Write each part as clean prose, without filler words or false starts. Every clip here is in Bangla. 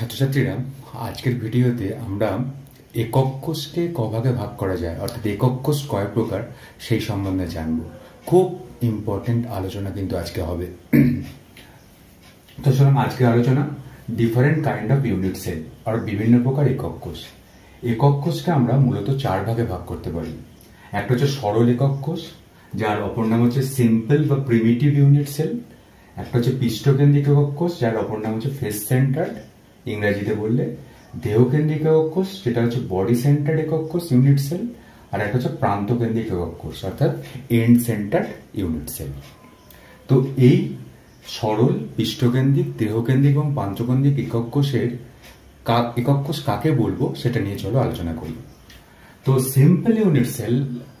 ছাত্রছাত্রীরা, আজকের ভিডিওতে আমরা একক কোষকে কভাগে ভাগ করা যায়, অর্থাৎ একক কোষ কয় প্রকার সেই সম্বন্ধে জানব। খুব ইম্পর্টেন্ট আলোচনা কিন্তু আজকে হবে। তো চলুন আজকের আলোচনা different kind of unit cell আর বিভিন্ন প্রকার একক কোষ। একক কোষকে আমরা মূলত চার ভাগে ভাগ করতে পারি। একটা হচ্ছে সরল একক কোষ, যার অপর নাম হচ্ছে সিম্পল বা প্রিমিটিভ ইউনিট সেল। একটা হচ্ছে পৃষ্ঠকেন্দ্রিক একক কোষ, যার অপর নাম হচ্ছে ফেস সেন্টার্ড, ইংরেজিতে বললে দেহকেন্দ্রিক একক কোষ, যেটা হচ্ছে বডি সেন্টার্ড একক কোষ ইউনিট সেল। আর একটা হচ্ছে প্রান্তকেন্দ্রিক একক কোষ, অর্থাৎ এন্ড সেন্টার্ড ইউনিট সেল। তো এই সরল, পৃষ্ঠকেন্দ্রিক, দেহকেন্দ্রিক এবং প্রান্তকেন্দ্রিক একক কোষের একক কোষ কাকে বলবো সেটা নিয়ে চলো আলোচনা করি। তো সিম্পল ইউনিট সেল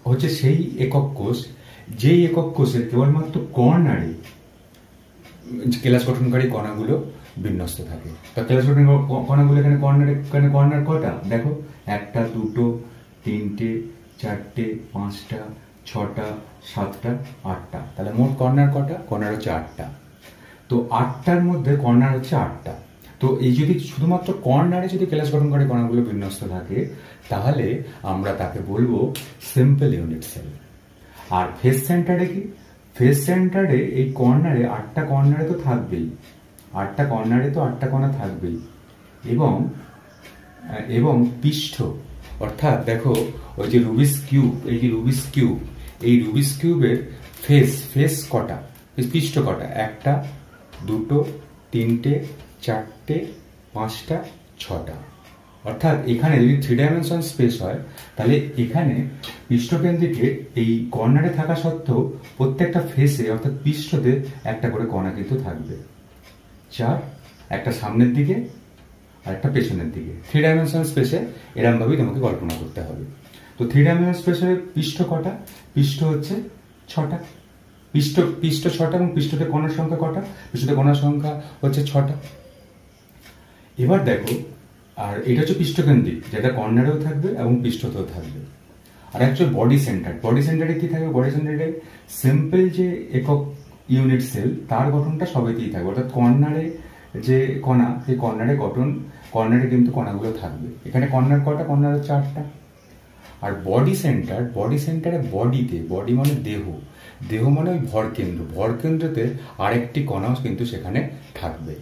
হচ্ছে সেই একক কোষ যেই একক কোষের কেবলমাত্র কর্নারে কেলাস গঠনকারী কণাগুলো বিন্যস্ত থাকে। তা কেলাস গঠন কণাগুলো এখানে কর্নার কটা দেখো, একটা, দুটো, তিনটে, চারটে, পাঁচটা, ছটা, সাতটা, আটটা। তাহলে মোট কর্নার কটা? কর্নার হচ্ছে আটটা। তো আটটার মধ্যে কর্নার হচ্ছে আটটা। তো এই যদি শুধুমাত্র কর্নারে যদি কেলাস গঠনকারী কণাগুলো বিন্যস্ত থাকে, তাহলে আমরা তাকে বলবো সিম্পল ইউনিট সেল। আর ফেস সেন্টারে কি? ফেস সেন্টারে এই কর্নারে আটটা কর্নারে তো থাকবেই, আটটা কর্নারে তো আটটা কণা থাকবেই। এবং পৃষ্ঠ, অর্থাৎ দেখো ওই যে রুবিক্স কিউব, এই রুবিক্স কিউবের ফেস কটা, পৃষ্ঠ কটা? একটা, দুটো, তিনটে, চারটে, পাঁচটা, ছটা। অর্থাৎ এখানে যদি 3 ডাইমেনশন স্পেস হয়, তাহলে এখানে পৃষ্ঠকেন্দ্রিকে এই কর্নারে থাকা সত্ত্বেও প্রত্যেকটা ফেসে অর্থাৎ পৃষ্ঠতে একটা করে কণা কিন্তু থাকবে। 4, একটা সামনের দিকে আর একটা পেছনের দিকে। 3 ডাইমেনশন স্পেসে এরকম ভাবেই তোমাকে কল্পনা করতে হবে। তো 3 ডাইমেনশন স্পেসে পৃষ্ঠ কটা? পৃষ্ঠ হচ্ছে 6টা। পৃষ্ঠ 6টা এবং পৃষ্ঠতে কণার সংখ্যা কটা? পৃষ্ঠতে কণার সংখ্যা হচ্ছে 6টা। এবার দেখো, আর এটা হচ্ছে পৃষ্ঠকেন্দ্রিক, যেটা কর্নারেও থাকবে এবং পৃষ্ঠতেও থাকবে। আর একটা বডি সেন্টার। বডি সেন্টারে কি থাকবে? বডি সেন্টারে সিম্পল যে একক ইউনিট সেল, তার গঠনটা সবেতেই থাকবে। অর্থাৎ কর্নারে যে কণা, সেই কর্নারে কিন্তু কণাগুলো থাকবে। এখানে কর্নার কটা? কর্নার হচ্ছে 8টা। আর বডি সেন্টারে বডি মানে দেহ মানে ওই ভরকেন্দ্রতে আরেকটি কণাও কিন্তু সেখানে থাকবে।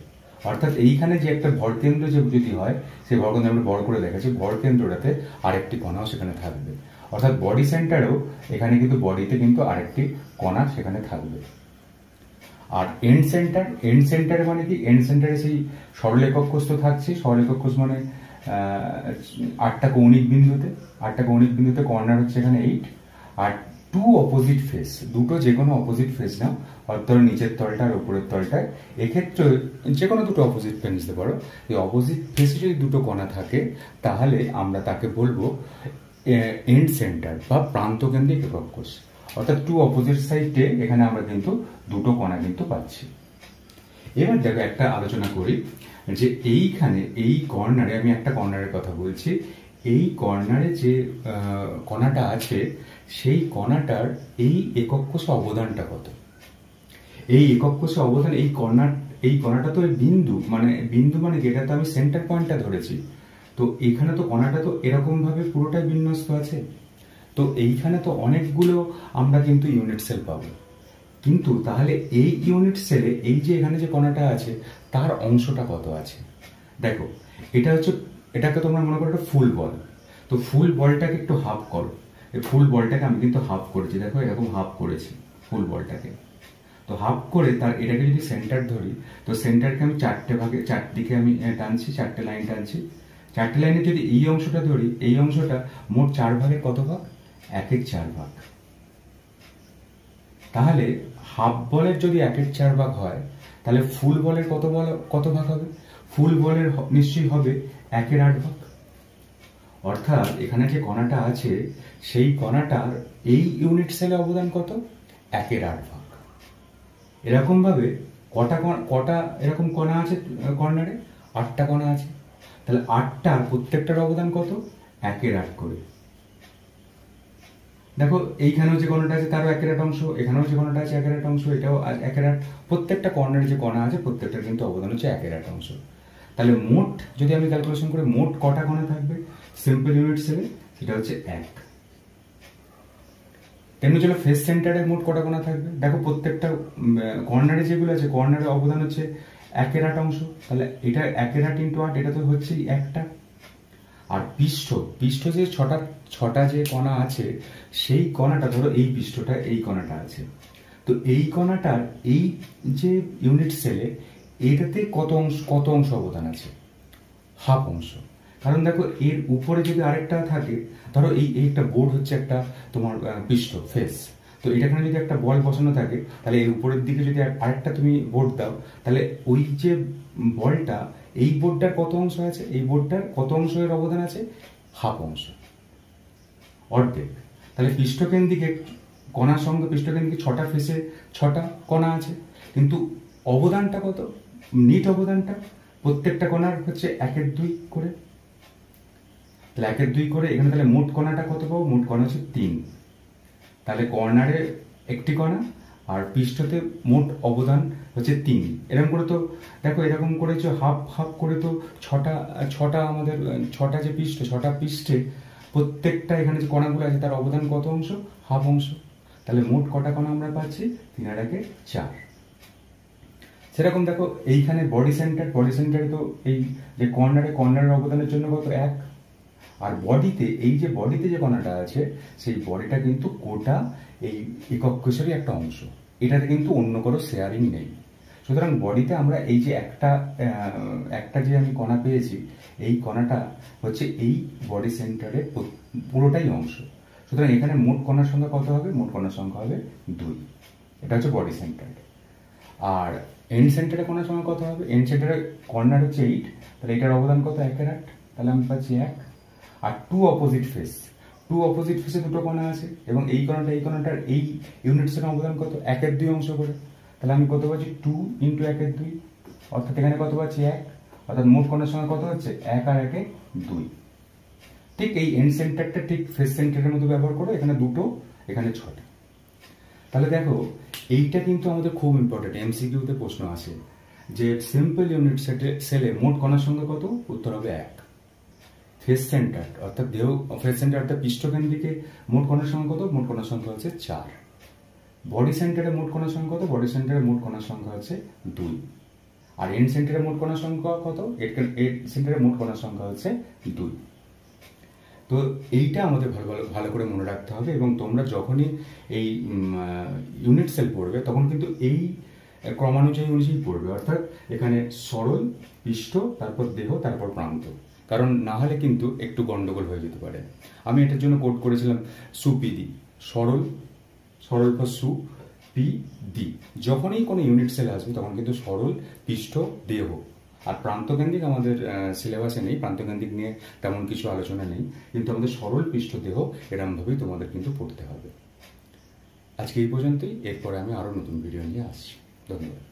অর্থাৎ এইখানে যে একটা ভরকেন্দ্র যদি হয়, সেই ভরকেন্দ্র আমরা বড় করে দেখাচ্ছি, ভরকেন্দ্রটাতে আরেকটি কণাও সেখানে থাকবে। অর্থাৎ বডি সেন্টারেও এখানে কিন্তু বডিতে কিন্তু আরেকটি কণা সেখানে থাকবে। আর এন্ড সেন্টার মানে কি? এন্ড সেন্টারে সেই সরল একক কোষ তো থাকছে। সরল একক কোষ মানে 8টা কৌণিক বিন্দুতে কর্নার হচ্ছে এখানে 8। আর 2 অপোজিট ফেস, দুটো যে কোনো অপোজিট ফেস নাও, অর্থাৎ নিচের তলটা আর উপরের তলটায়, এক্ষেত্রে যে কোনো দুটো অপোজিট ফেস নিতে পারো। এই অপোজিট ফেসে যদি দুটো কণা থাকে, তাহলে আমরা তাকে বলবো এন্ড সেন্টার বা প্রান্তকেন্দ্রিক একক কোষ। অর্থাৎ 2 অপোজিট সাইডে এখানে আমরা কিন্তু দুটো কণা কিন্তু পাচ্ছি। এবার দেখো একটা আলোচনা করি যে এইখানে এই কর্নারে, আমি একটা কর্নারের কথা বলছি, এই কর্নারে যে কণাটা আছে, সেই কণাটার এই একক কোষে অবদানটা কত? এই একক কোষে অবদান, এই কণাটা তো বিন্দু মানে যেটাতে আমি সেন্টার পয়েন্টটা ধরেছি। তো এইখানে তো কণাটা তো এরকম ভাবে পুরোটাই বিন্যস্ত আছে। তো এইখানে তো অনেকগুলো আমরা কিন্তু ইউনিট সেল পাবো। কিন্তু তাহলে এই ইউনিট সেলে এই যে এখানে যে কণাটা আছে, তার অংশটা কত আছে? দেখো, এটাকে তোমরা মনে করো একটা ফুল বল। তো ফুল বলটাকে একটু হাফ করো। এই ফুল বলটাকে আমি কিন্তু হাফ করেছি, দেখো এরকম হাফ করেছি ফুল বলটাকে। তো হাফ করে এটাকে যদি সেন্টার ধরি, তো সেন্টারকে আমি চারদিকে আমি টানছি, 4টে লাইন টানছি। 4টে লাইনে যদি এই অংশটা ধরি, এই অংশটা মোট 4 ভাগের কত ভাগ? 1/4 ভাগ। তাহলে হাফ বলের যদি 1/4 ভাগ হয়, তাহলে ফুল বলের কত ভাগ হবে? ফুল বলের নিশ্চয়ই হবে 1/8 ভাগ। অর্থাৎ এখানে যে কণাটা আছে, সেই কণাটার এই ইউনিট সেলে অবদান কত? 1/8 ভাগ। এরকম ভাবে কটা এরকম কণা আছে কর্নারে? 8টা কণা আছে। তাহলে 8টার প্রত্যেকটার অবদান কত? 1/8 করে। দেখো, এইখানেও যে কণাটা আছে তারও 1/8 অংশ, এখানেও যে কণাটা আছে 1/8 অংশ, এটাও 1/8। প্রত্যেকটা কর্নারে যে কণা আছে প্রত্যেকটার কিন্তু অবদান হচ্ছে 1/8 অংশ। তাহলে মোট যদি আমি ক্যালকুলেশন করি মোট কটা কণা থাকবে সিম্পল ইউনিট সেলে, সেটা হচ্ছে 1। তেমনি চলো ফেস সেন্টারে মোট কটা কণা থাকবে, দেখো প্রত্যেকটা কর্নারে যেগুলো আছে কর্নারের অবদান হচ্ছে 1/8 অংশ, তাহলে এটা 1/8 ইন্টু 8, এটা তো হচ্ছেই একটা। আর পৃষ্ঠ যে ছটা যে কণা আছে সেই কণাটা ধরো এই পৃষ্ঠটা এই কণাটা আছে, তো এই কণাটার এই যে ইউনিট সেলে এইটাতে কত অংশ অবদান আছে, হাফ অংশ। কারণ দেখো এর উপরে যদি আরেকটা থাকে, ধরো এই একটা বোর্ড হচ্ছে একটা তোমার পৃষ্ঠ ফেস, তো এটাখানে যদি একটা বল বসানো থাকে তাহলে এর উপরের দিকে যদি আরেকটা তুমি বোর্ড দাও, তাহলে ওই যে বলটা এই বোর্ডটার কত অংশ আছে, এই বোর্ডটার কত অংশের অবদান আছে, হাফ অংশ, অর্ধেক। তাহলে পৃষ্ঠকেন্দ্রিকে কণার সঙ্গে পৃষ্ঠকেন্দ্রিকে 6টা ফেসে 6টা কণা আছে, কিন্তু অবদানটা কত, নিট অবদানটা প্রত্যেকটা কণার হচ্ছে 1/2 করে, তাহলে 1/2 করে এখানে। তাহলে মোট কণাটা কত পাবো, মোট কণা হচ্ছে 3। তাহলে কর্নারে একটি কণা আর পৃষ্ঠতে মোট অবদান হচ্ছে 3। এরকম করে তো দেখো, এরকম করে যে হাফ হাফ করে তো ছটা আমাদের 6টা যে পৃষ্ঠ, 6টা পৃষ্ঠে প্রত্যেকটা এখানে যে কণাগুলো আছে তার অবদান কত অংশ, হাফ অংশ। তাহলে মোট কটা কণা আমরা পাচ্ছি, 3 আর 1 4। সেরকম দেখো এইখানে বডি সেন্টারে তো এই যে কর্নারের অবদানের জন্য কত 1। আর বডিতে এই যে বডিতে যে কণাটা আছে সেই বডিটা কিন্তু গোটা এই একক কোষেরই একটা অংশ, এটাতে কিন্তু অন্য কোনো শেয়ারিং নেই। সুতরাং বডিতে আমরা এই যে একটা যে আমি কণা পেয়েছি, এই কণাটা হচ্ছে এই বডি সেন্টারের পুরোটাই অংশ। সুতরাং এখানে মোট কণার সংখ্যা কত হবে, মোট কণার সংখ্যা হবে 2। এটা হচ্ছে বডি সেন্টারে। আর এন্ড সেন্টারে কণার সংখ্যা কত হবে, এন্ড সেন্টারে কর্নার হচ্ছে 8, তাহলে এটার অবদান কত, 1/8, তাহলে আমি পাচ্ছি 1। আর টু অপোজিট ফেসে দুটো কণা আছে, এবং এই কণাটার এই ইউনিটসের অবদান কত, 1/2 অংশ করে, তাহলে আমি কত পাচ্ছি 2 ইন্টু 1/2, অর্থাৎ এখানে কত পাচ্ছি 1, অর্থাৎ মোট কণার সংখ্যা কত হচ্ছে 1 আর 1 2। ঠিক এই এন্ড সেন্টারটা ঠিক ফেস সেন্টারের মতো ব্যবহার করে, এখানে দুটো, এখানে 6টা। তাহলে দেখো এইটা কিন্তু আমাদের খুব ইম্পর্টেন্ট, এমসিকিউতে প্রশ্ন আসে যে সিম্পল ইউনিট সেলে মোট কণার সংখ্যা কত, উত্তর হবে 1। ফেস সেন্টার অর্থাৎ পৃষ্ঠকেন্দ্রিকে মোট কণার সংখ্যা কত, মোট কণার সংখ্যা হচ্ছে 4। বডি সেন্টারে মোট কণার সংখ্যা কত, বডি সেন্টারে মোট কণার সংখ্যা হচ্ছে 2। আর এন্ড সেন্টারে মোট কণার সংখ্যা কত, এন্ড সেন্টারে মোট কণার সংখ্যা হচ্ছে 2। তো এইটা আমাদের ভালো করে মনে রাখতে হবে, এবং তোমরা যখনই এই ইউনিট সেল পড়বে তখন কিন্তু এই ক্রমানুযায়ী পড়বে, অর্থাৎ এখানে সরল, পৃষ্ঠ, তারপর দেহ, তারপর প্রান্ত, কারণ না হলে কিন্তু একটু গন্ডগোল হয়ে যেতে পারে। আমি এটার জন্য কোড করেছিলাম সুপিডি, সরল ফর সু পি ডি। যখনই কোনো ইউনিট সেল আসবে তখন কিন্তু সরল, পৃষ্ঠ, দেহ আর প্রান্তকেন্দ্রিক আমাদের সিলেবাসে নেই, প্রান্তকেন্দ্রিক নিয়ে তেমন কিছু আলোচনা নেই, কিন্তু আমাদের সরল, পৃষ্ঠ, দেহ এরমভাবেই তোমাদের কিন্তু পড়তে হবে। আজকে এই পর্যন্তই, এরপরে আমি আরও নতুন ভিডিও নিয়ে আসছি। ধন্যবাদ।